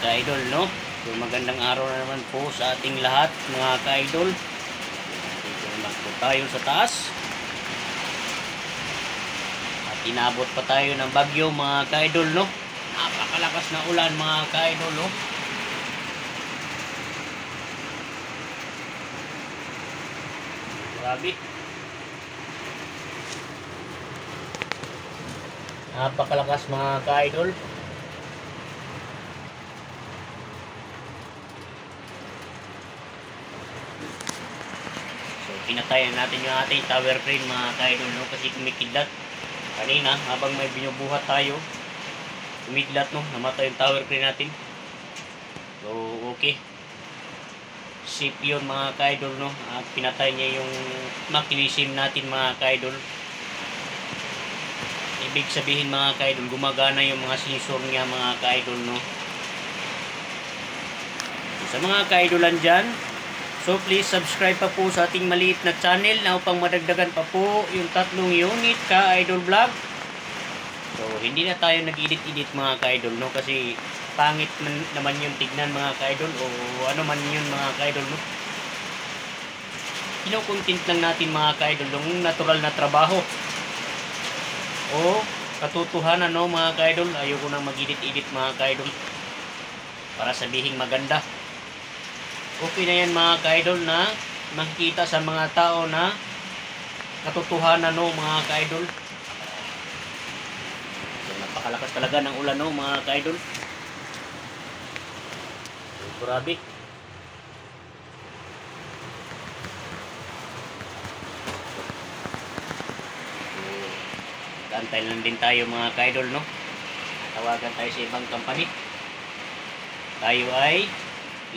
ka-idol, no? So magandang araw na naman po sa ating lahat mga ka-idol. Dito naman po tayo sa taas. At inabot pa tayo ng bagyo mga ka-idol, no? Napakalakas na ulan mga ka-idol, no? Grabe. Napakalakas mga ka-idol. So pinatayan natin yung ating tower crane mga ka-idol, no? Kasi kumikidlat. Kanina habang may binubuhat tayo, kumidlat, no? Namatay yung tower crane natin. So okay, safe yun mga ka-idol, no? At pinatay niya yung mechanism natin mga ka-idol. Ibig sabihin mga ka-idol, gumagana yung mga sensor niya mga ka-idol, no? Sa mga ka-idolan dyan, so please subscribe pa po sa ating maliit na channel na upang madagdagan pa po yung 3 unit ka-idol vlog. So hindi na tayo nag-edit-edit mga ka-idol, no? Kasi pangit naman yung tignan mga ka-idol, o ano man yun mga ka-idol, no? Kino-content lang natin mga ka-idol yung natural na trabaho o katotohanan, no mga ka-idol. Ayoko nang mag-edit-edit mga ka-idol para sabihin maganda. Okay na yan mga ka-idol na makikita sa mga tao na katotohanan, no mga ka-idol. So, napakalakas talaga ng ulan, no mga ka-idol. So, grabe. Antay lang din tayo mga ka-idol, no? Tawagan tayo sa ibang company. Tayo ay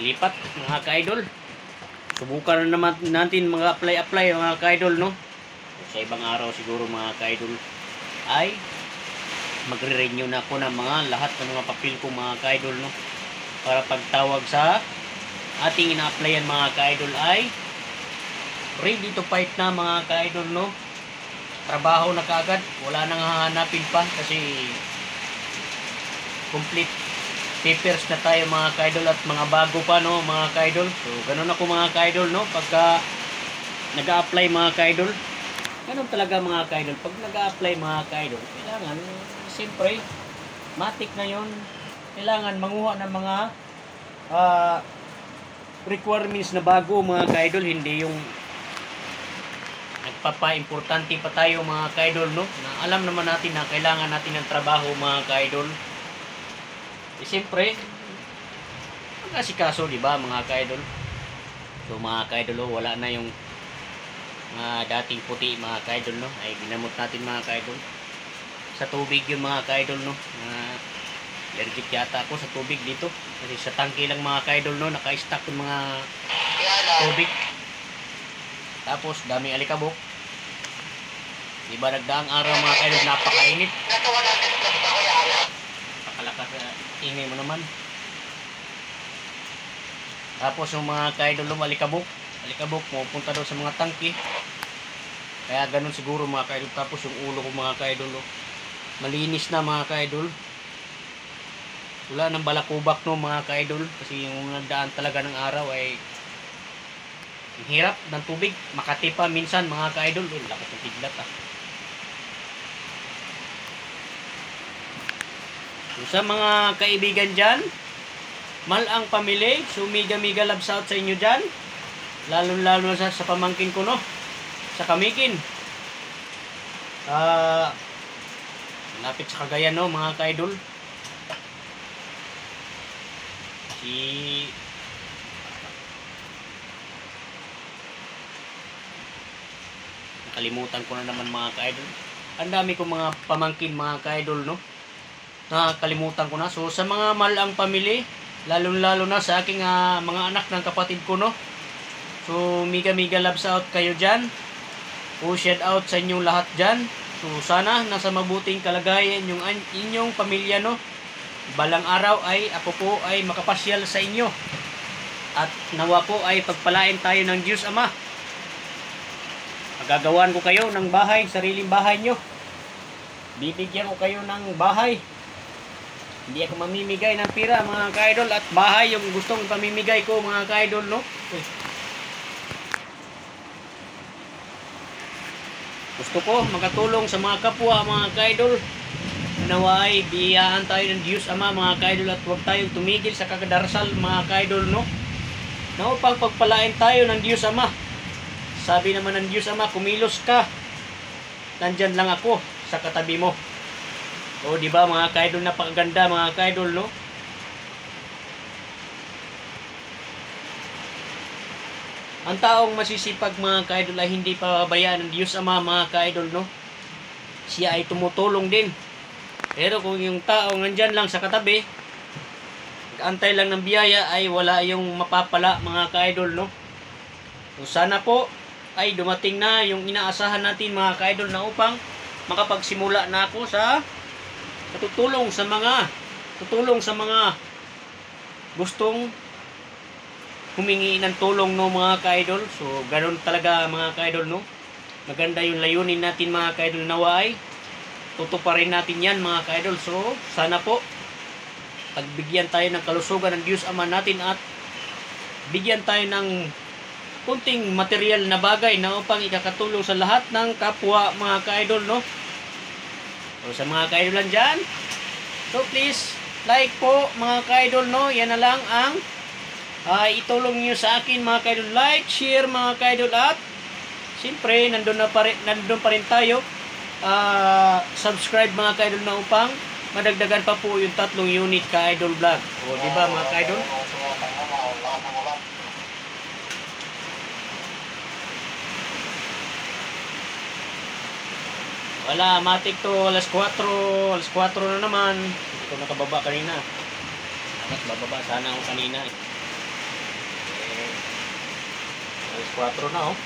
lipat mga ka-idol. Subukan na naman natin mga apply mga ka-idol, no? Sa ibang araw siguro mga ka-idol ay magre-renew na ako ng mga lahat ng mga papel ko mga ka-idol, no? Para pagtawag sa ating ina-applyan mga ka-idol ay ready to fight na mga ka-idol, no? Trabaho na kaagad, wala nang hahanapin pa kasi complete papers na tayo mga ka-idol at mga bago pa, no mga ka-idol. So ganun ako mga ka-idol, no, pagka nag-a-apply mga ka-idol, ganun talaga mga ka-idol. Pag nag-a-apply mga ka-idol, kailangan siyempre matik na yon, kailangan manguha ng mga requirements na bago mga ka-idol, hindi yung nagpapa-importante pa tayo mga ka-idol, no? Na alam naman natin na kailangan natin ng trabaho mga ka-idol. Eh siyempre, mag-asikaso, di ba mga ka-idol? So mga ka-idol, oh, wala na yung dating puti mga ka-idol, no? Ay ginamot natin mga ka-idol. Sa tubig yung mga ka-idol, no? Allergic yata ako sa tubig dito. Kasi sa tangke lang mga ka-idol, no? Naka-stack yung mga tubig. Tapos daming alikabok. Diba nagdaang araw mga ka-idol, napakainit. Napakalakas na ingay mo naman. Tapos yung mga ka-idol, alikabok pupunta daw sa mga tangke. Kaya ganun siguro mga ka-idol. Tapos yung ulo ko mga ka-idol, malinis na mga ka-idol. Wala nang balakubak, no mga ka-idol. Kasi yung nagdaan talaga ng araw ay hirap ng tubig. Makati pa minsan mga ka-idol. Lakas ng tiglat So, sa mga kaibigan dyan, malang pamili, so miga loves out sa inyo dyan. Lalo sa pamangkin ko, no, sa Kamikin. Lapit sa Cagayan, no mga ka-idol. Nakalimutan ko na naman mga ka-idol. Ang dami kong mga pamangkin mga ka-idol, no? Nakalimutan ko na. So sa mga malang pamili, lalo na sa aking mga anak ng kapatid ko, no? So miga loves out kayo dyan. O shout out sa inyong lahat dyan. So sana nasa mabuting kalagayan yung inyong pamilya, no? Balang araw ay ako po ay makapasyal sa inyo. At nawa po ay pagpalain tayo ng Diyos Ama. Magagawan ko kayo ng bahay, sariling bahay nyo. Bibigyan ko kayo ng bahay. Hindi ako mamimigay ng pira mga ka-idol, at bahay yung gustong pamimigay ko mga ka-idol, no? Gusto ko makatulong sa mga kapwa mga ka-idol. Naway biyayaan tayo ng Diyos Ama mga ka-idol, at huwag tayong tumigil sa kakadarasal mga ka-idol, no? Na upang pagpalain tayo ng Diyos Ama. Sabi naman ng Diyos Ama, kumilos ka, nandyan lang ako sa katabi mo. O di ba mga ka-idol, napakaganda mga ka-idol, no? Ang taong masisipag mga ka-idol ay hindi pababayaan ng Diyos Ama mga ka-idol, no? Siya ay tumutulong din. Pero kung yung taong nandyan lang sa katabi, antay lang ng biyaya, ay wala yung mapapala mga ka-idol, no? So sana po ay dumating na yung inaasahan natin mga ka-idol, na upang makapagsimula na ako sa tutulong sa mga gustong humingi ng tulong, no mga ka-idol. So ganoon talaga mga ka-idol, no? Maganda yung layunin natin mga ka-idol, naway tutuparin natin yan mga ka-idol. So sana po pagbigyan tayo ng kalusugan ng Diyos Ama natin, at bigyan tayo ng kunting material na bagay na upang ikakatulong sa lahat ng kapwa mga ka-idol, no? So sa mga ka-idol dyan, so please like po mga ka-idol, no? Yan na lang ang itulong nyo sa akin mga ka-idol. Like, share mga ka-idol, at siyempre nandun pa rin tayo, subscribe mga ka-idol, na upang madagdagan pa po yung 3 unit ka-idol vlog. O diba mga ka-idol? Wala, matik to, alas 4 na naman. Hindi ko nakababa kanina. Mas bababa sana ako kanina. Alas 4 na, oh.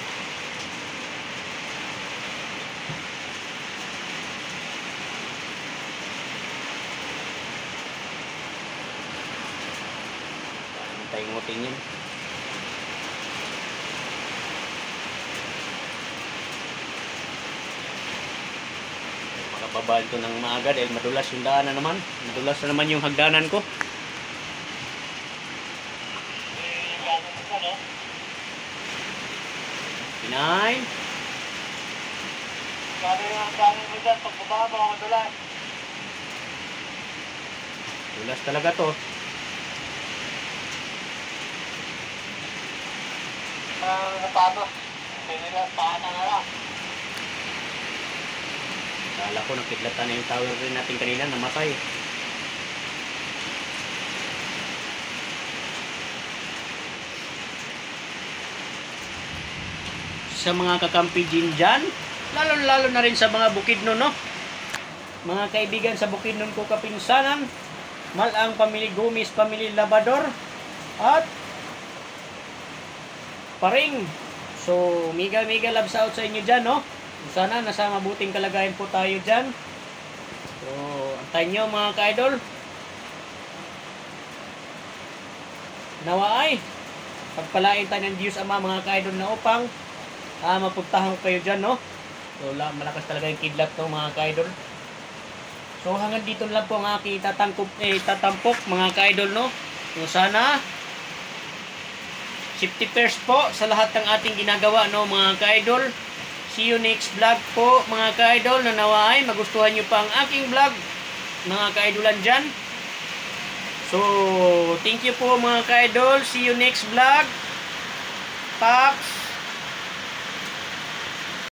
Tayong ngutin yun. Makababa ito ng maaga dahil madulas yung daanan naman. Madulas na naman yung hagdanan ko. Pinay. Sabi nga ang dami mo dyan, pagbaba mo, madulas. Dulas talaga to. Napatos. Pinilas, paana na lang. Kala ko nakidlatan na yung tower rin natin kanina, namatay. Sa mga kakampi dyan, lalo na rin sa mga Bukidnon, no? Mga kaibigan sa Bukidnon ko kapinsanan, Malang Pamili Gumis, Pamili Labador, at Paring. So, mega loves out sa inyo dyan, no? Sana nasa mabuting kalagayan po tayo dyan. So, antayin nyo mga ka-idol. Nawa ay pagpalain tayo ng Diyos Ama mga ka-idol, na upang mapuntahan ko kayo dyan, no? So, malakas talaga yung kidlat to mga ka-idol. So, hanggang dito lang po ang aking tatampok mga ka-idol, no? So, sana safety first po sa lahat ng ating ginagawa, no mga ka-idol. See you next vlog po mga ka-idol, na nawa ay magustuhan nyo pa ang aking vlog mga ka-idolan dyan. So, thank you po mga ka-idol. See you next vlog. Pax.